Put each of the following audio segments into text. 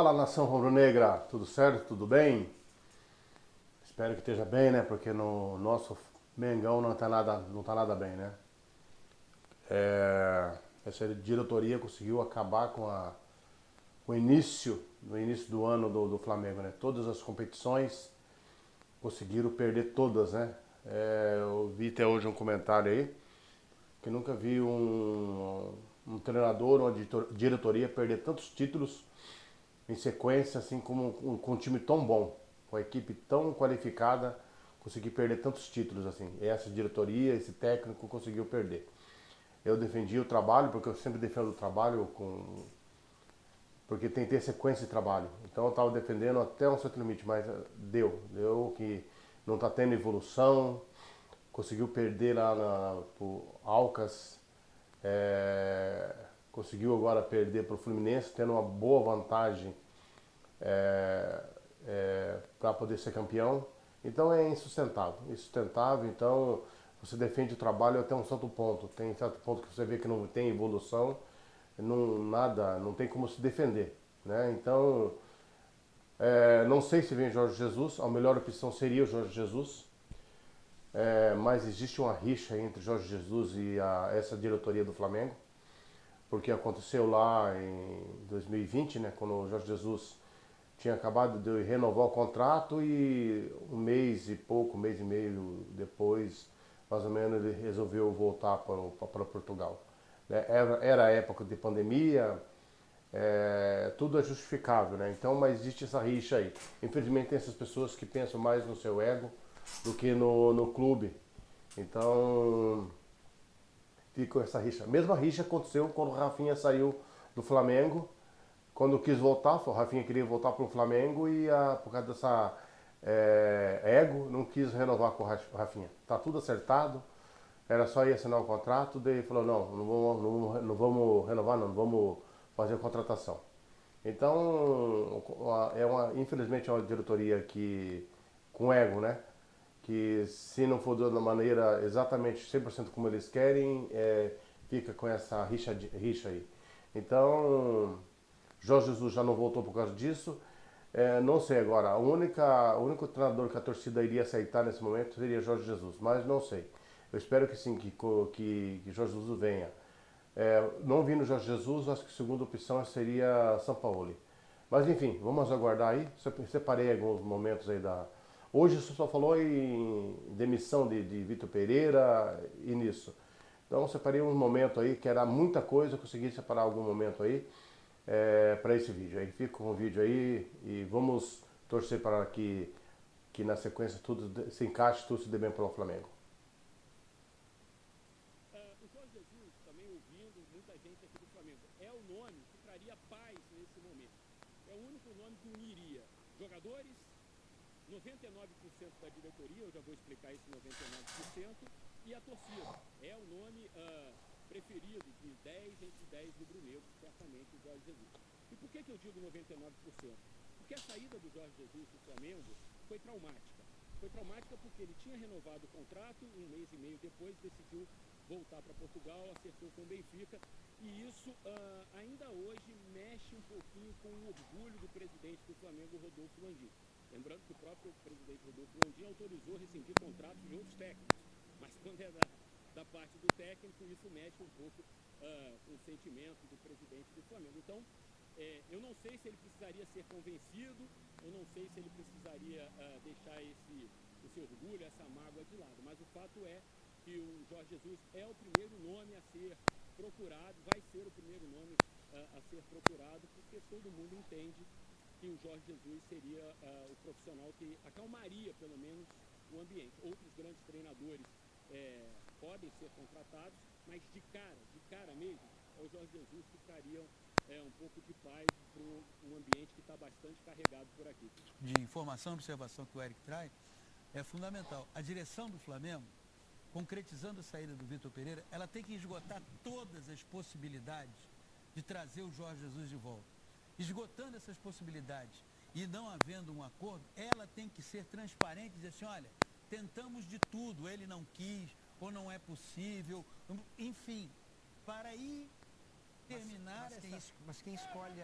Fala, nação rubro-negra, tudo certo? Tudo bem? Espero que esteja bem, né? Porque no nosso Mengão não tá nada bem, né? Essa diretoria conseguiu acabar com no início do ano do Flamengo, né? Todas as competições conseguiram perder todas, né? Eu vi até hoje um comentário aí que nunca vi um treinador ou uma diretoria perder tantos títulos em sequência, assim como com um time tão bom, com a equipe tão qualificada, conseguir perder tantos títulos assim. Essa diretoria, esse técnico conseguiu perder. Eu defendi o trabalho, porque eu sempre defendo o trabalho porque tem que ter sequência de trabalho. Então eu estava defendendo até um certo limite, mas deu que não está tendo evolução, conseguiu perder lá pro Alcas, conseguiu agora perder para o Fluminense, tendo uma boa vantagem para poder ser campeão. Então é insustentável. Insustentável, então você defende o trabalho até um certo ponto. Tem certo ponto que você vê que não tem evolução, não tem como se defender. Né? Então, não sei se vem Jorge Jesus, a melhor opção seria o Jorge Jesus, mas existe uma rixa entre Jorge Jesus e essa diretoria do Flamengo, porque aconteceu lá em 2020, né, quando o Jorge Jesus tinha acabado de renovar o contrato e um mês e pouco, um mês e meio depois, mais ou menos, ele resolveu voltar para Portugal. Era a época de pandemia, tudo é justificável, né? Então, mas existe essa rixa aí. Infelizmente tem essas pessoas que pensam mais no seu ego do que no clube. Então, fica essa rixa. A mesma rixa aconteceu quando o Rafinha saiu do Flamengo, quando quis voltar, o Rafinha queria voltar para o Flamengo e por causa dessa ego, não quis renovar com o Rafinha. Tá tudo acertado, era só ir assinar o contrato, daí falou, não vamos renovar, não vamos fazer a contratação. Então, infelizmente é uma diretoria que, com ego, né? Que se não for da maneira exatamente 100% como eles querem, fica com essa rixa aí. Então, Jorge Jesus já não voltou por causa disso. Não sei agora, o único treinador que a torcida iria aceitar nesse momento seria Jorge Jesus, mas não sei. Eu espero que sim, que Jorge Jesus venha. Não vindo Jorge Jesus, acho que a segunda opção seria São Paulo. Mas enfim, vamos aguardar aí. Separei alguns momentos aí da. Hoje você só falou em demissão de Vitor Pereira e nisso. Então separei um momento aí, que era muita coisa, eu consegui separar algum momento aí para esse vídeo. Aí fica com o vídeo aí e vamos torcer para que na sequência tudo se encaixe, tudo se dê bem para o Flamengo. O Jorge Jesus, também ouvindo muita gente aqui do Flamengo, é o nome que traria paz nesse momento. É o único nome que uniria jogadores, 99% da diretoria, eu já vou explicar esse 99%, e a torcida. É o nome preferido de 10 entre 10 rubro-negros, certamente o Jorge Jesus. E por que eu digo 99%? Porque a saída do Jorge Jesus do Flamengo foi traumática. Foi traumática porque ele tinha renovado o contrato, um mês e meio depois decidiu voltar para Portugal, acertou com o Benfica, e isso ainda hoje mexe um pouquinho com o orgulho do presidente do Flamengo, Rodolfo Landim. Lembrando que o próprio presidente Rodolfo Landim autorizou rescindir contratos de outros técnicos, mas quando é da parte do técnico, isso mexe um pouco com o sentimento do presidente do Flamengo. Então, eu não sei se ele precisaria ser convencido, eu não sei se ele precisaria deixar esse orgulho, essa mágoa de lado, mas o fato é que o Jorge Jesus é o primeiro nome a ser procurado, vai ser o primeiro nome a ser procurado, porque todo mundo entende que o Jorge Jesus seria o profissional que acalmaria, pelo menos, o ambiente. Outros grandes treinadores podem ser contratados, mas de cara mesmo, é o Jorge Jesus que traria um pouco de paz para um ambiente que está bastante carregado por aqui. De informação e observação que o Eric traz, é fundamental. A direção do Flamengo, concretizando a saída do Vitor Pereira, ela tem que esgotar todas as possibilidades de trazer o Jorge Jesus de volta. Esgotando essas possibilidades e não havendo um acordo, ela tem que ser transparente e dizer assim, olha, tentamos de tudo, ele não quis, ou não é possível, enfim, para ir terminar Mas quem escolhe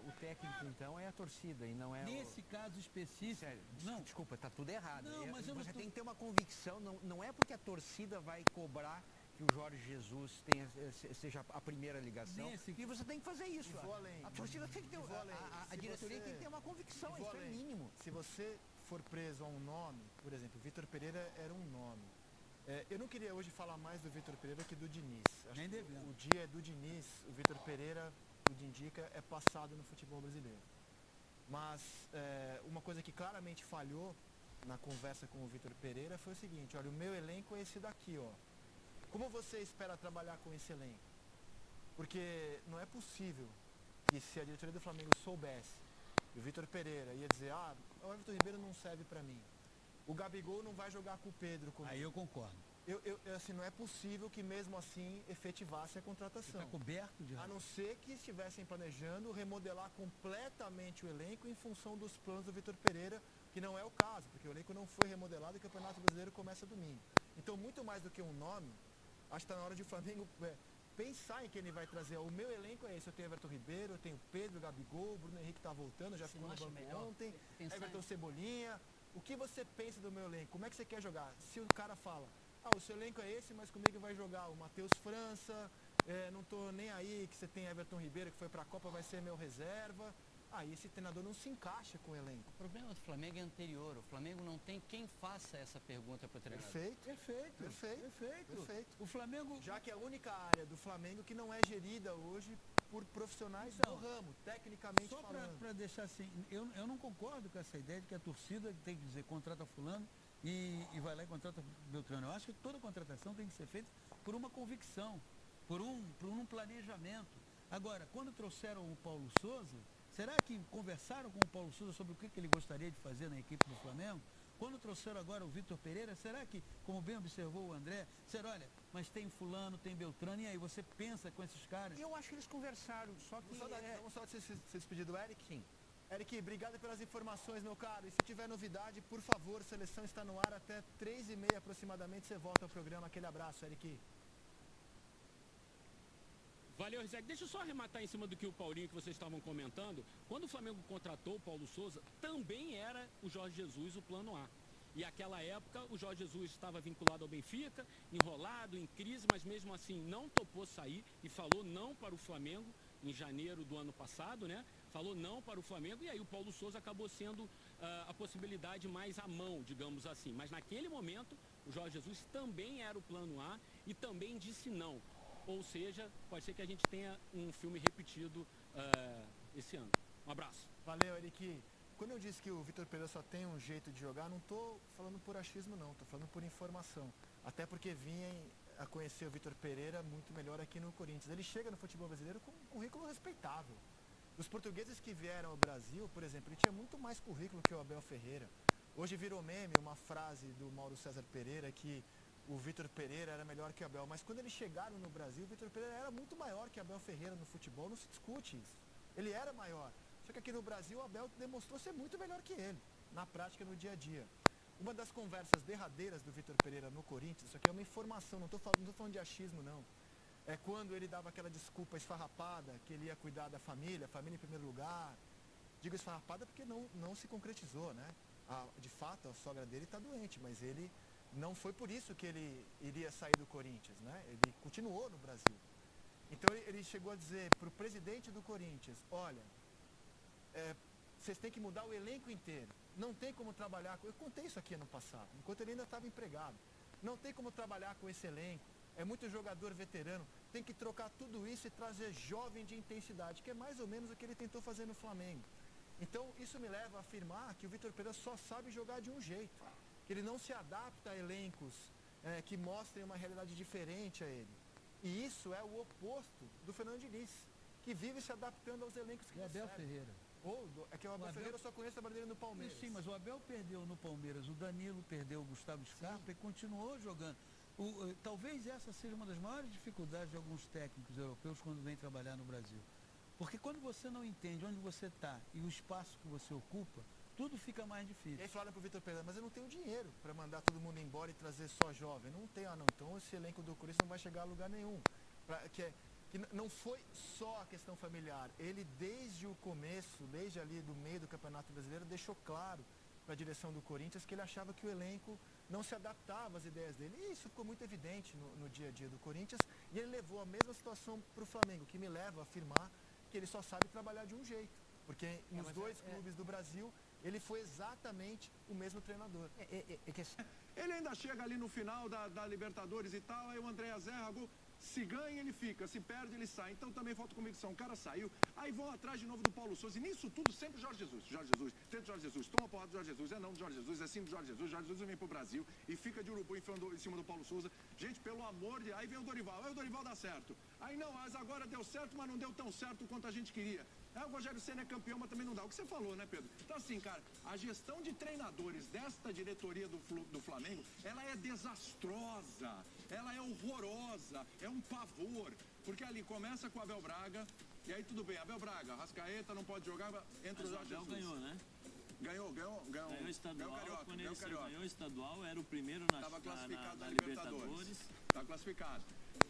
o técnico, então, é a torcida e não é nesse caso específico. Sério, não, desculpa, tá tudo errado. Não, mas eu não Você tô... tem que ter uma convicção, não é porque a torcida vai cobrar que o Jorge Jesus seja a primeira ligação. E você tem que fazer isso. A torcida tem que ter, a diretoria tem que ter uma convicção, isso é mínimo. Se você for preso a um nome, por exemplo, Vitor Pereira era um nome. Eu não queria hoje falar mais do Vitor Pereira que do Diniz. Nem devendo. O dia do Diniz, o Vitor Pereira, o Dindica, é passado no futebol brasileiro. Mas uma coisa que claramente falhou na conversa com o Vitor Pereira foi o seguinte: olha, o meu elenco é esse daqui, ó. Como você espera trabalhar com esse elenco? Porque não é possível que, se a diretoria do Flamengo soubesse, o Vitor Pereira ia dizer, o Everton Ribeiro não serve pra mim, o Gabigol não vai jogar com o Pedro comigo. Aí eu concordo. Assim, não é possível que mesmo assim efetivasse a contratação. Está coberto de razão. A não ser que estivessem planejando remodelar completamente o elenco em função dos planos do Vitor Pereira, que não é o caso, porque o elenco não foi remodelado e o Campeonato Brasileiro começa domingo. Então, muito mais do que um nome, acho que está na hora de o Flamengo pensar em quem ele vai trazer. O meu elenco é esse: eu tenho Everton Ribeiro, eu tenho Pedro, Gabigol, Bruno Henrique está voltando, já ficou no banco ontem, Everton Cebolinha. O que você pensa do meu elenco? Como é que você quer jogar? Se o cara fala, o seu elenco é esse, mas comigo vai jogar o Matheus França, não tô nem aí que você tem Everton Ribeiro, que foi para a Copa, vai ser meu reserva. Aí esse treinador não se encaixa com o elenco. O problema do Flamengo é anterior. O Flamengo não tem quem faça essa pergunta para o treinador. Perfeito. O Flamengo... Já que é a única área do Flamengo que não é gerida hoje por profissionais do ramo, tecnicamente só falando. Só para deixar assim, eu não concordo com essa ideia de que a torcida tem que dizer contrata fulano e vai lá e contrata Beltrano. Eu acho que toda contratação tem que ser feita por uma convicção, por um planejamento. Agora, quando trouxeram o Paulo Souza, será que conversaram com o Paulo Souza sobre o que ele gostaria de fazer na equipe do Flamengo? Quando trouxeram agora o Vitor Pereira, será que, como bem observou o André, olha, mas tem fulano, tem Beltrano, e aí você pensa com esses caras? Eu acho que eles conversaram, só que... Vamos só se despedir do Eric? Sim. Eric, obrigado pelas informações, meu caro. E se tiver novidade, por favor, a seleção está no ar até 3h30 aproximadamente, você volta ao programa. Aquele abraço, Eric. Valeu, Rizek. Deixa eu só arrematar em cima do que o Paulinho, que vocês estavam comentando. Quando o Flamengo contratou o Paulo Souza, também era o Jorge Jesus o plano A. E naquela época, o Jorge Jesus estava vinculado ao Benfica, enrolado, em crise, mas mesmo assim não topou sair e falou não para o Flamengo em janeiro do ano passado, né? Falou não para o Flamengo, e aí o Paulo Souza acabou sendo a possibilidade mais à mão, digamos assim. Mas naquele momento, o Jorge Jesus também era o plano A e também disse não. Ou seja, pode ser que a gente tenha um filme repetido esse ano. Um abraço. Valeu, Eric. Quando eu disse que o Vitor Pereira só tem um jeito de jogar, não estou falando por achismo, não. Estou falando por informação. Até porque vim a conhecer o Vitor Pereira muito melhor aqui no Corinthians. Ele chega no futebol brasileiro com um currículo respeitável. Os portugueses que vieram ao Brasil, por exemplo, ele tinha muito mais currículo que o Abel Ferreira. Hoje virou meme uma frase do Mauro César Pereira que o Vitor Pereira era melhor que o Abel. Mas quando eles chegaram no Brasil, o Vitor Pereira era muito maior que o Abel Ferreira no futebol. Não se discute isso. Ele era maior. Só que aqui no Brasil, o Abel demonstrou ser muito melhor que ele, na prática, no dia a dia. Uma das conversas derradeiras do Vitor Pereira no Corinthians, isso aqui é uma informação, não estou falando de achismo, não. É quando ele dava aquela desculpa esfarrapada, que ele ia cuidar da família em primeiro lugar. Digo esfarrapada porque não se concretizou, né? De fato, a sogra dele está doente, mas ele não foi por isso que ele iria sair do Corinthians, né? Ele continuou no Brasil. Então ele chegou a dizer para o presidente do Corinthians, olha, vocês têm que mudar o elenco inteiro. Não tem como trabalhar com... Eu contei isso aqui ano passado, enquanto ele ainda estava empregado. Não tem como trabalhar com esse elenco. É muito jogador veterano. Tem que trocar tudo isso e trazer jovem de intensidade, que é mais ou menos o que ele tentou fazer no Flamengo. Então, isso me leva a afirmar que o Vitor Pereira só sabe jogar de um jeito. Que ele não se adapta a elencos que mostrem uma realidade diferente a ele. E isso é o oposto do Fernando Diniz, que vive se adaptando aos elencos que recebe. O Abel Ferreira. É que o Abel Ferreira eu só conheço a trabalho dele no Palmeiras. Sim, mas o Abel perdeu no Palmeiras, o Danilo perdeu o Gustavo Scarpa e continuou jogando. Talvez essa seja uma das maiores dificuldades de alguns técnicos europeus quando vêm trabalhar no Brasil. Porque quando você não entende onde você está e o espaço que você ocupa, tudo fica mais difícil. E aí falaram pro Vitor Pereira, mas eu não tenho dinheiro para mandar todo mundo embora e trazer só jovem. Não tenho, não. Então esse elenco do Corinthians não vai chegar a lugar nenhum. que não foi só a questão familiar. Ele, desde o começo, desde ali do meio do Campeonato Brasileiro, deixou claro para a direção do Corinthians que ele achava que o elenco não se adaptava às ideias dele. E isso ficou muito evidente no dia a dia do Corinthians. E ele levou a mesma situação para o Flamengo, que me leva a afirmar que ele só sabe trabalhar de um jeito. Porque nos dois clubes do Brasil, ele foi exatamente o mesmo treinador. Ele ainda chega ali no final da Libertadores e tal, aí o André Zerrago, se ganha ele fica, se perde ele sai. Então também falta convicção, o cara saiu, aí vão atrás de novo do Paulo Souza, e nisso tudo sempre Jorge Jesus, tenta Jorge Jesus, toma a porrada do Jorge Jesus, é não do Jorge Jesus, é sim do Jorge Jesus vem pro Brasil e fica de urubu enfiando em cima do Paulo Souza. Gente, pelo amor de... Aí vem o Dorival, aí o Dorival dá certo. Aí não, mas agora deu certo, mas não deu tão certo quanto a gente queria. Aí o Rogério Ceni é campeão, mas também não dá. O que você falou, né, Pedro? Então assim, cara, a gestão de treinadores desta diretoria do Flamengo, ela é desastrosa, ela é horrorosa, é um pavor. Porque ali começa com o Abel Braga, e aí tudo bem, Abel Braga, Arrascaeta não pode jogar, entra o Jorge Jesus. Ganhou, né? Ganhou o estadual. Carioca, quando ele ganhou o estadual, era o primeiro Tava classificado na Libertadores. Tá classificado.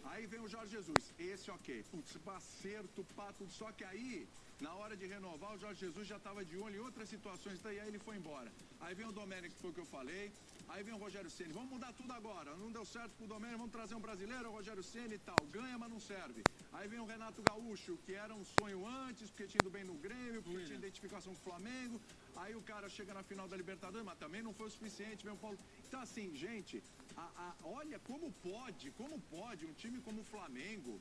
Aí vem o Jorge Jesus, esse ok. Putz, acerto, pato, só que aí, na hora de renovar, o Jorge Jesus já estava de olho em outras situações, daí aí ele foi embora. Aí vem o Domênico, que foi o que eu falei. Aí vem o Rogério Ceni, vamos mudar tudo agora. Não deu certo pro Domênico, vamos trazer um brasileiro, o Rogério Ceni e tal. Ganha, mas não serve. Aí vem o Renato Gaúcho, que era um sonho antes, porque tinha ido bem no Grêmio, porque tinha identificação com o Flamengo. Aí o cara chega na final da Libertadores, mas também não foi o suficiente, vem o Paulo. Então assim, gente, olha como pode um time como o Flamengo,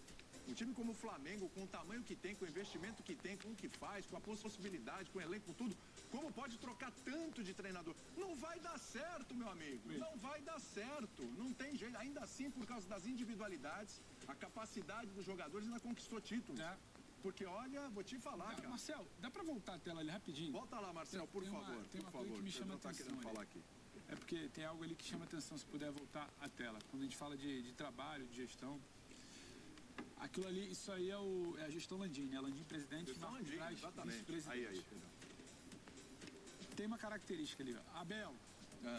com o tamanho que tem, com o investimento que tem, com o que faz, com a possibilidade, com o elenco, com tudo, como pode trocar tanto de treinador? Não vai dar certo, meu amigo. Não vai dar certo. Não tem jeito. Ainda assim, por causa das individualidades, a capacidade dos jogadores ainda conquistou títulos. Porque, olha, vou te falar, cara. Marcel, dá pra voltar a tela ali rapidinho? Volta lá, Marcel, por favor. Tem uma coisa que me chama atenção falar aqui. É porque tem algo ali que chama atenção, se puder voltar a tela. Quando a gente fala de trabalho, de gestão, aquilo ali, isso aí é a gestão Landim, né? Landim presidente, Marcos Braz vice-presidente. Aí. Tem uma característica ali, ó. Abel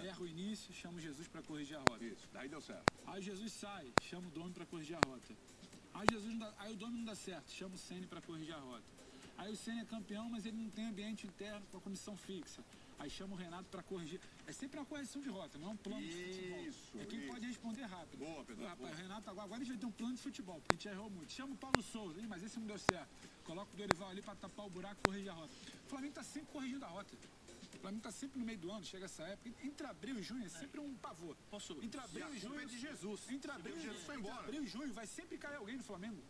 erra o início, chama o Jesus para corrigir a rota. Isso, daí deu certo. Aí Jesus sai, chama o Domi para corrigir a rota. Aí o Domi não dá certo, chama o Ceni para corrigir a rota. Aí o Ceni é campeão, mas ele não tem ambiente interno com a comissão fixa. Aí chama o Renato para corrigir. É sempre uma correção de rota, não é um plano de futebol. É quem pode responder rápido. Boa, Pedro. Rapaz, o Renato agora a gente vai ter um plano de futebol, porque a gente errou muito. Chama o Paulo Souza, mas esse não deu certo. Coloca o Dorival ali para tapar o buraco e corrigir a rota. O Flamengo tá sempre corrigindo a rota. O Flamengo tá sempre no meio do ano, chega essa época. Entre abril e junho é sempre um pavor. Entre abril e junho. De Jesus. Entre abril e junho vai sempre cair alguém no Flamengo.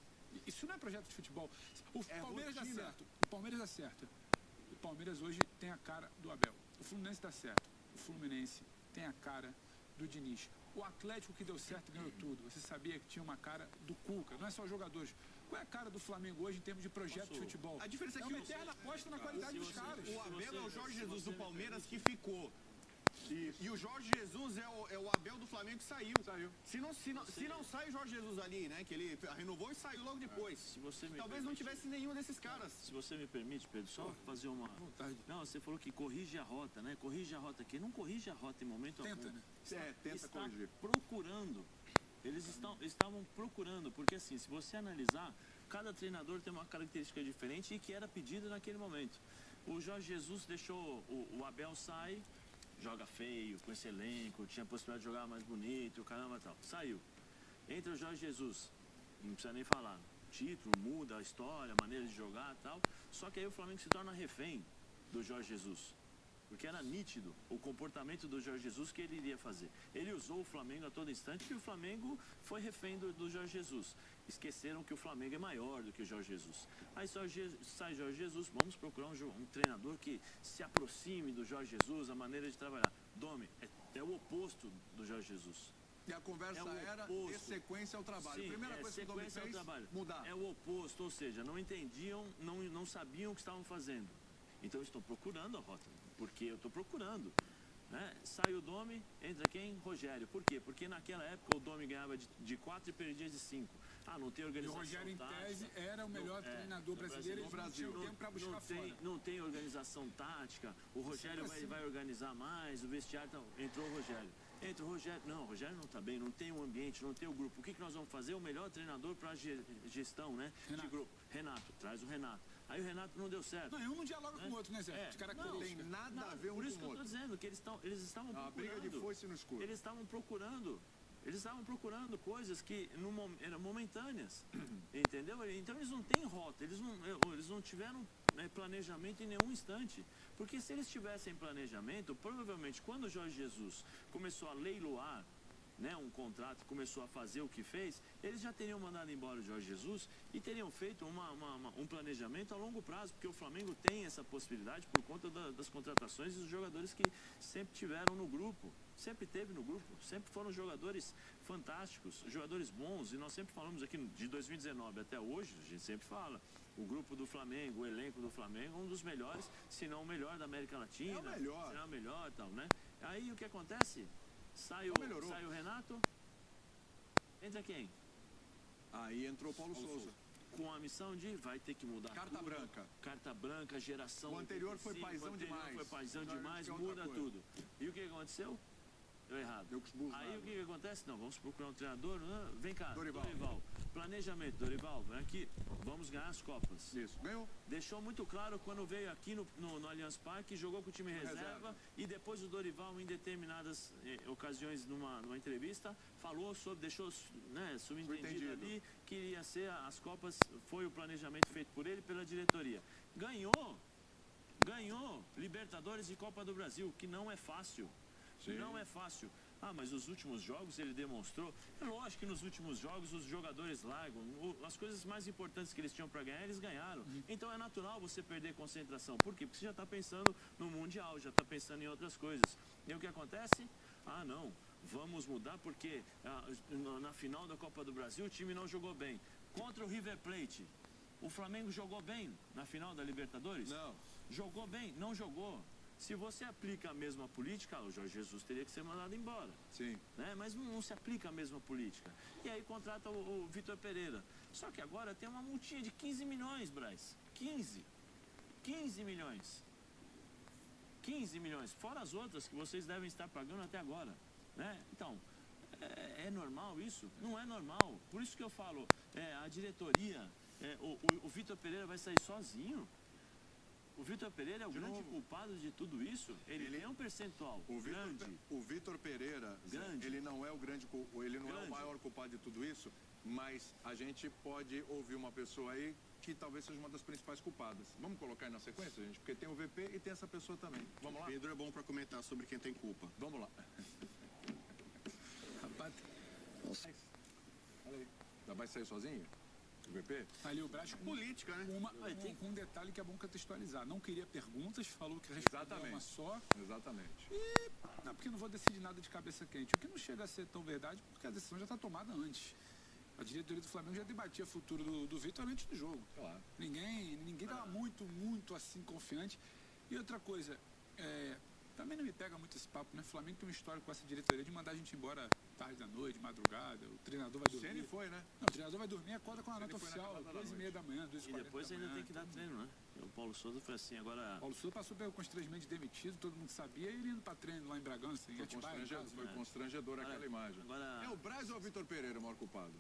Isso não é projeto de futebol. O Palmeiras dá certo. O Palmeiras dá certo. O Palmeiras hoje tem a cara do Abel. O Fluminense dá certo. O Fluminense tem a cara do Diniz. O Atlético que deu certo ganhou tudo. Você sabia que tinha uma cara do Cuca. Não é só os jogadores. Qual é a cara do Flamengo hoje em termos de projeto de futebol? A diferença é que uma eterna aposta na qualidade dos caras. O Abel é o Jorge Jesus do Palmeiras que ficou. E o Jorge Jesus é o Abel do Flamengo que saiu. Se não sai o Jorge Jesus ali, né? Que ele renovou e saiu logo depois. Talvez não tivesse nenhum desses caras. Se você me permite, Pedro, só fazer uma... Não, você falou que corrige a rota, né? Corrige a rota aqui. Não corrige a rota em momento algum. Tenta corrigir. Procurando. Eles estavam procurando, porque assim, se você analisar, cada treinador tem uma característica diferente e que era pedido naquele momento. O Jorge Jesus deixou o Abel sair, joga feio, com esse elenco, tinha a possibilidade de jogar mais bonito, o caramba e tal. Saiu. Entra o Jorge Jesus, não precisa nem falar. Título, muda a história, a maneira de jogar e tal. Só que aí o Flamengo se torna refém do Jorge Jesus. Porque era nítido o comportamento do Jorge Jesus que ele iria fazer. Ele usou o Flamengo a todo instante e o Flamengo foi refém do Jorge Jesus. Esqueceram que o Flamengo é maior do que o Jorge Jesus. Aí sai Jorge Jesus, vamos procurar um treinador que se aproxime do Jorge Jesus, a maneira de trabalhar. Domi, é o oposto do Jorge Jesus. E a conversa era, dê sequência ao trabalho. Sim, Primeira coisa que o Domi fez, mudar. É o oposto, ou seja, não entendiam, não sabiam o que estavam fazendo. Então eu estou procurando a rota, porque eu estou procurando. Né? Sai o Domi, entra quem? Rogério. Por quê? Porque naquela época o Domi ganhava de 4 e perdia de 5. Não tem organização. E o Rogério, em tese, era o melhor treinador brasileiro no Brasil. Não tinha tempo para buscar fora. Não tem organização tática. O Rogério vai organizar mais, o vestiário. Então, entrou o Rogério. Entra o Rogério. Não, o Rogério não está bem, não tem o ambiente, não tem o grupo. O que nós vamos fazer? O melhor treinador para gestão, né? De grupo. Renato, traz o Renato. Aí o Renato não deu certo. Não, um não dialoga com o outro, né, Zé? De característica. Não tem nada a ver um com o outro. Por isso que eu estou dizendo, que eles estavam procurando. A briga de foice no escuro. Eles estavam procurando coisas que eram momentâneas, entendeu? Então eles não têm rota, eles não tiveram planejamento em nenhum instante. Porque se eles tivessem planejamento, provavelmente quando o Jorge Jesus começou a leiloar, né, um contrato, começou a fazer o que fez, eles já teriam mandado embora o Jorge Jesus e teriam feito um planejamento a longo prazo, porque o Flamengo tem essa possibilidade por conta das contratações e dos jogadores que sempre tiveram no grupo, sempre teve no grupo, sempre foram jogadores fantásticos, jogadores bons, e nós sempre falamos aqui de 2019 até hoje, a gente sempre fala, o grupo do Flamengo, o elenco do Flamengo, um dos melhores, se não o melhor da América Latina, é o melhor. se não o melhor e tal, né? Aí o que acontece? Sai o Renato, entra quem? Aí entrou o Paulo Souza. Com a missão de vai ter que mudar Carta tudo. branca. Carta branca, geração. O anterior foi paizão demais. Foi paizão demais, muda tudo. E o que aconteceu? Deu errado. Aí o que acontece? Não, vamos procurar um treinador. Vem cá, Dorival. Planejamento, Dorival, vem aqui, vamos ganhar as Copas. Isso, ganhou. Deixou muito claro quando veio aqui no Allianz Parque, jogou com o time reserva e depois o Dorival, em determinadas ocasiões, numa entrevista, falou sobre, deixou subentendido ali que iria ser as Copas, foi o planejamento feito por ele e pela diretoria. Ganhou Libertadores e Copa do Brasil, que não é fácil. Sim. Não é fácil. Mas os últimos jogos ele demonstrou. É lógico que nos últimos jogos os jogadores largam. As coisas mais importantes que eles tinham para ganhar, eles ganharam. Então é natural você perder concentração. Por quê? Porque você já está pensando no Mundial, já está pensando em outras coisas. E o que acontece? Não, vamos mudar porque na final da Copa do Brasil o time não jogou bem. Contra o River Plate, o Flamengo jogou bem na final da Libertadores? Não. Jogou bem? Não jogou. Se você aplica a mesma política, o Jorge Jesus teria que ser mandado embora. Sim. Né? Mas não se aplica a mesma política. E aí contrata o Vitor Pereira. Só que agora tem uma multinha de 15 milhões, Braz. 15 milhões. 15 milhões. Fora as outras que vocês devem estar pagando até agora. Né? Então, é normal isso? Não é normal. Por isso que eu falo, a diretoria, o Vitor Pereira vai sair sozinho. O Vitor Pereira é o grande culpado de tudo isso. Ele tem um percentual grande. O Vitor Pereira, grande. Ele não é o grande, ele não é o maior culpado de tudo isso, mas a gente pode ouvir uma pessoa aí que talvez seja uma das principais culpadas. Vamos colocar aí na sequência, gente? Porque tem o VP e tem essa pessoa também. Vamos lá? Pedro é bom para comentar sobre quem tem culpa. Vamos lá. Rapaz, olha aí. Já vai sair sozinho? O VP? Ali o Braz política, né? Com um detalhe que é bom contextualizar. Não queria perguntas, falou que respondeu uma só. Exatamente. Não, porque não vou decidir nada de cabeça quente. O que não chega a ser tão verdade, porque a decisão já está tomada antes. A diretoria do Flamengo já debatia o futuro do Vitor antes do jogo. Claro. Ninguém estava muito assim confiante. E outra coisa, também não me pega muito esse papo, né? O Flamengo tem um histórico com essa diretoria de mandar a gente embora tarde da noite, madrugada, o treinador vai dormir. Ele foi, né? Não, o treinador vai dormir, acorda com a nota oficial, 2h30 da manhã, 2h40 E depois ainda tem que dar treino, né? O Paulo Souza foi assim, agora... O Paulo Souza passou pelo constrangimento de demitido, todo mundo sabia, e ele indo pra treino lá em Bragança, em Atibaia. Foi constrangedor aquela imagem. Agora... É o Braz ou o Vitor Pereira o maior culpado?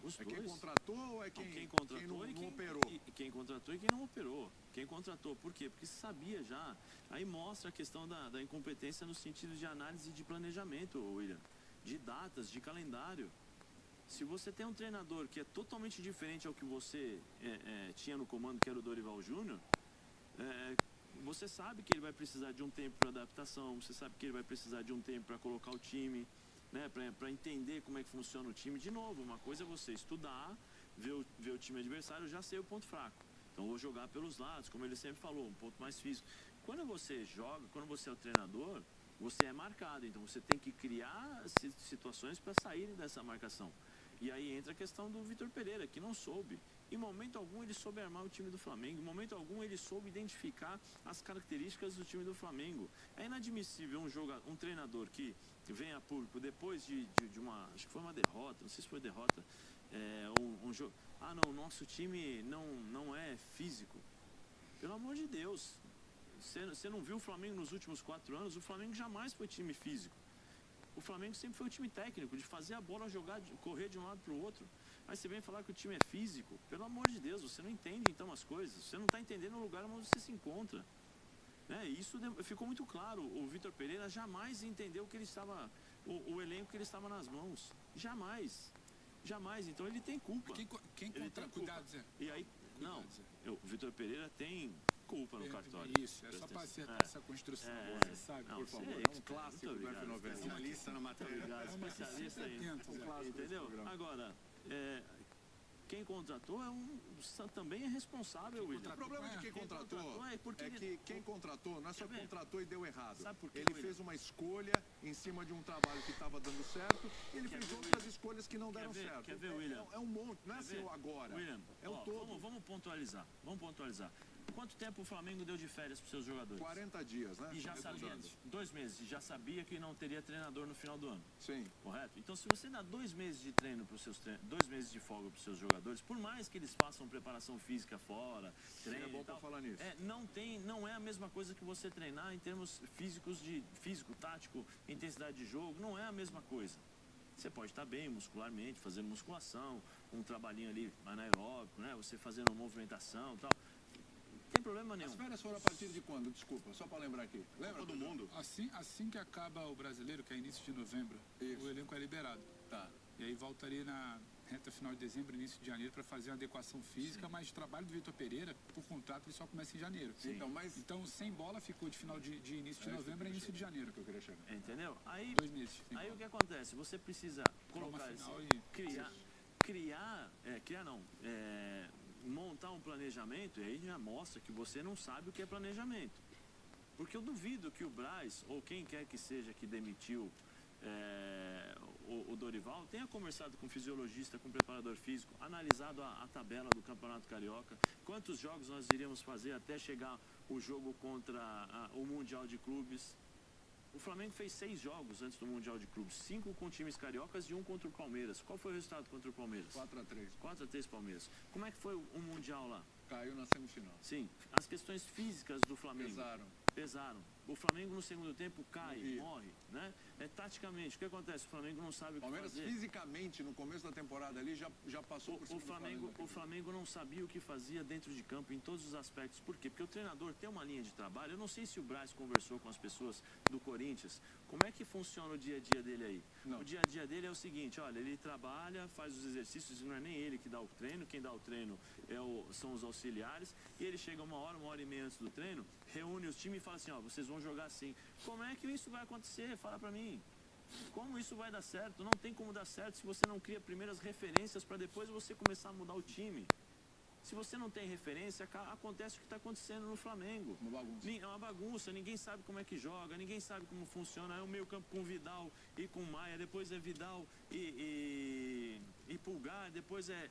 Os dois. Quem contratou ou é quem contratou quem não operou? Quem contratou e quem não operou. Quem contratou, por quê? Porque sabia já. Aí mostra a questão da incompetência no sentido de análise de planejamento, William. De datas, de calendário. Se você tem um treinador que é totalmente diferente ao que você tinha no comando, que era o Dorival Júnior, você sabe que ele vai precisar de um tempo para adaptação, você sabe que ele vai precisar de um tempo para colocar o time, né, para entender como é que funciona o time. De novo, uma coisa é você estudar, ver o time adversário, já sei o ponto fraco. Então vou jogar pelos lados, como ele sempre falou, um ponto mais físico. Quando você joga, quando você é o treinador, você é marcado, então você tem que criar situações para saírem dessa marcação. E aí entra a questão do Vitor Pereira, que não soube. Em momento algum ele soube armar o time do Flamengo, em momento algum ele soube identificar as características do time do Flamengo. É inadmissível um treinador que venha a público depois de uma, acho que foi uma derrota, não sei se foi derrota, um jogo. Não, nosso time não é físico. Pelo amor de Deus. Você não viu o Flamengo nos últimos 4 anos? O Flamengo jamais foi time físico. O Flamengo sempre foi um time técnico, de fazer a bola jogar, de correr de um lado para o outro. Aí você vem falar que o time é físico. Pelo amor de Deus, você não entende então as coisas. Você não está entendendo o lugar onde você se encontra. Isso ficou muito claro. O Vitor Pereira jamais entendeu que ele estava, o elenco que ele estava nas mãos. Jamais. Então ele tem culpa. Quem contra... Cuidado, Zé. E aí, não, o Vitor Pereira tem culpa no cartório. Isso, é só para acertar essa construção. Você sabe, por favor. É um clássico do F90. Especialista na matéria. Especialista aí. Entendeu? Agora, quem contratou também é responsável, William. O problema de quem contratou é que quem contratou não é só contratou e deu errado. Sabe por quê, ele fez uma escolha em cima de um trabalho que estava dando certo e ele fez outras escolhas que não deram certo. Quer ver, William? É um monte, não é seu agora. William, é o todo. Vamos pontualizar. Quanto tempo o Flamengo deu de férias para os seus jogadores? 40 dias, né? E já sabia, 2 meses, e já sabia que não teria treinador no final do ano. Sim. Correto? Então, se você dá 2 meses de treino para os seus 2 meses de folga para os seus jogadores, por mais que eles façam preparação física fora, treino, é bom para falar nisso. Não é a mesma coisa que você treinar em termos físico, tático, intensidade de jogo, não é a mesma coisa. Você pode estar bem muscularmente, fazendo musculação, um trabalhinho ali anaeróbico, né? Você fazendo uma movimentação e tal. Não tem problema nenhum. As férias foram a partir de quando? Desculpa, só para lembrar aqui. Lembra todo mundo? Assim que acaba o brasileiro, que é início de novembro, o elenco é liberado. Tá. E aí voltaria na reta final de dezembro, início de janeiro, para fazer uma adequação física, mas o trabalho do Vitor Pereira, por contrato, ele só começa em janeiro. Sim. Então, sem bola ficou de final de início de novembro a início de janeiro. Que eu queria chegar. Entendeu? Aí, 2 meses. Aí o que acontece? Você precisa colocar montar um planejamento, e aí já mostra que você não sabe o que é planejamento. Porque eu duvido que o Braz, ou quem quer que seja que demitiu o Dorival, tenha conversado com o fisiologista, com o preparador físico, analisado a tabela do Campeonato Carioca, quantos jogos nós iríamos fazer até chegar o jogo contra o Mundial de Clubes. O Flamengo fez 6 jogos antes do Mundial de Clubes, 5 com times cariocas e 1 contra o Palmeiras. Qual foi o resultado contra o Palmeiras? 4-3. 4-3 Palmeiras. Como é que foi o Mundial lá? Caiu na semifinal. Sim. As questões físicas do Flamengo pesaram. O Flamengo no segundo tempo cai, morre, né? Taticamente, o que acontece? O Flamengo não sabe o que fazer. Palmeiras fisicamente, no começo da temporada ali, já passou por cima o Flamengo não sabia o que fazia dentro de campo em todos os aspectos. Por quê? Porque o treinador tem uma linha de trabalho. Eu não sei se o Braz conversou com as pessoas do Corinthians. Como é que funciona o dia a dia dele aí? Não. O dia a dia dele é o seguinte, olha, ele trabalha, faz os exercícios, e não é nem ele que dá o treino, quem dá o treino são os auxiliares, e ele chega uma hora e meia antes do treino, reúne os times e fala assim, vocês vão jogar assim. Como é que isso vai acontecer? Fala pra mim. Como isso vai dar certo? Não tem como dar certo se você não cria primeiras referências para depois você começar a mudar o time. Se você não tem referência, acontece o que está acontecendo no Flamengo. É uma bagunça, ninguém sabe como é que joga, ninguém sabe como funciona. É o meio campo com Vidal e com Maia, depois é Vidal e Pulgar, depois é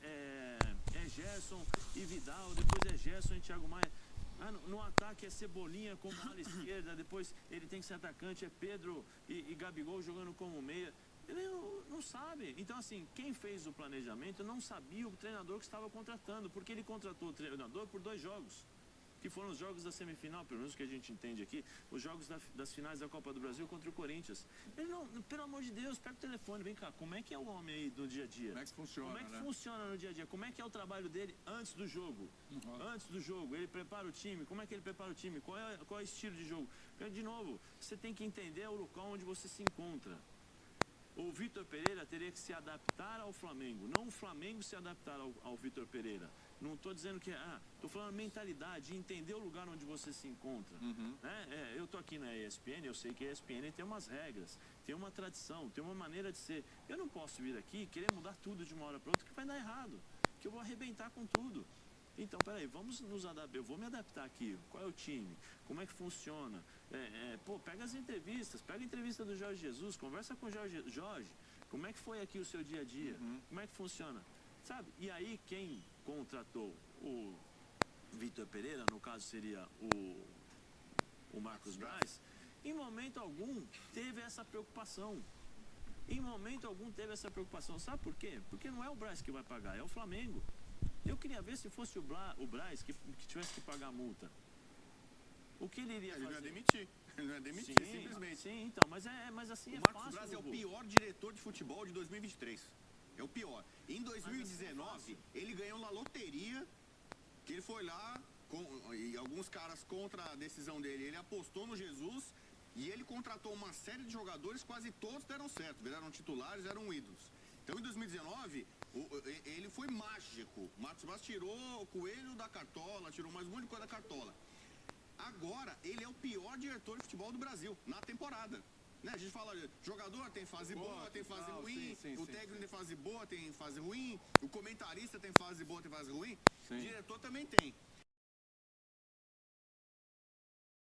Gerson e Vidal, depois é Gerson e Thiago Maia. No ataque é Cebolinha como ala esquerda, depois ele tem que ser atacante, é Pedro e Gabigol jogando como meia. Ele não sabe. Então, assim, quem fez o planejamento não sabia o treinador que estava contratando, porque ele contratou o treinador por 2 jogos, que foram os jogos da semifinal, pelo menos que a gente entende aqui, os jogos das finais da Copa do Brasil contra o Corinthians. Ele não, pelo amor de Deus, pega o telefone, vem cá, como é que é o homem aí do dia a dia? Como é que funciona, Como é que funciona no dia a dia? Como é que é o trabalho dele antes do jogo? Antes do jogo, ele prepara o time, como é que ele prepara o time? Qual é o estilo de jogo? De novo, você tem que entender o local onde você se encontra. O Vitor Pereira teria que se adaptar ao Flamengo, não o Flamengo se adaptar ao Vitor Pereira. Não estou dizendo que estou falando mentalidade, entender o lugar onde você se encontra. Eu estou aqui na ESPN, eu sei que a ESPN tem umas regras, tem uma tradição, tem uma maneira de ser. Eu não posso vir aqui e querer mudar tudo de uma hora para outra, que vai dar errado, que eu vou arrebentar com tudo. Então, peraí, vamos nos adaptar, eu vou me adaptar aqui, qual é o time, como é que funciona, pega as entrevistas, pega a entrevista do Jorge Jesus, conversa com o Jorge, como é que foi aqui o seu dia a dia, como é que funciona, sabe? E aí quem contratou o Vitor Pereira, no caso seria o Marcos Braz, em momento algum teve essa preocupação. Sabe por quê? Porque não é o Braz que vai pagar, é o Flamengo. Eu queria ver se fosse o Braz que tivesse que pagar a multa. O que ele iria fazer? Ele ia demitir. Ele não é demitido, simplesmente. Sim, então, mas assim o é Marcos fácil. Braz é o pior diretor de futebol de 2023. É o pior. Em 2019, ele ganhou na loteria, que ele foi lá, e alguns caras contra a decisão dele, ele apostou no Jesus e ele contratou uma série de jogadores, quase todos deram certo, viraram titulares, eram ídolos. Então, em 2019, ele foi mágico. O Marcos Braz tirou o coelho da cartola, tirou mais um monte de coisa da cartola. Agora, ele é o pior diretor de futebol do Brasil, na temporada. Né? A gente fala, jogador tem fase boa, tem fase ruim, o técnico tem fase boa, tem fase ruim, o comentarista tem fase boa, tem fase ruim, o diretor também tem.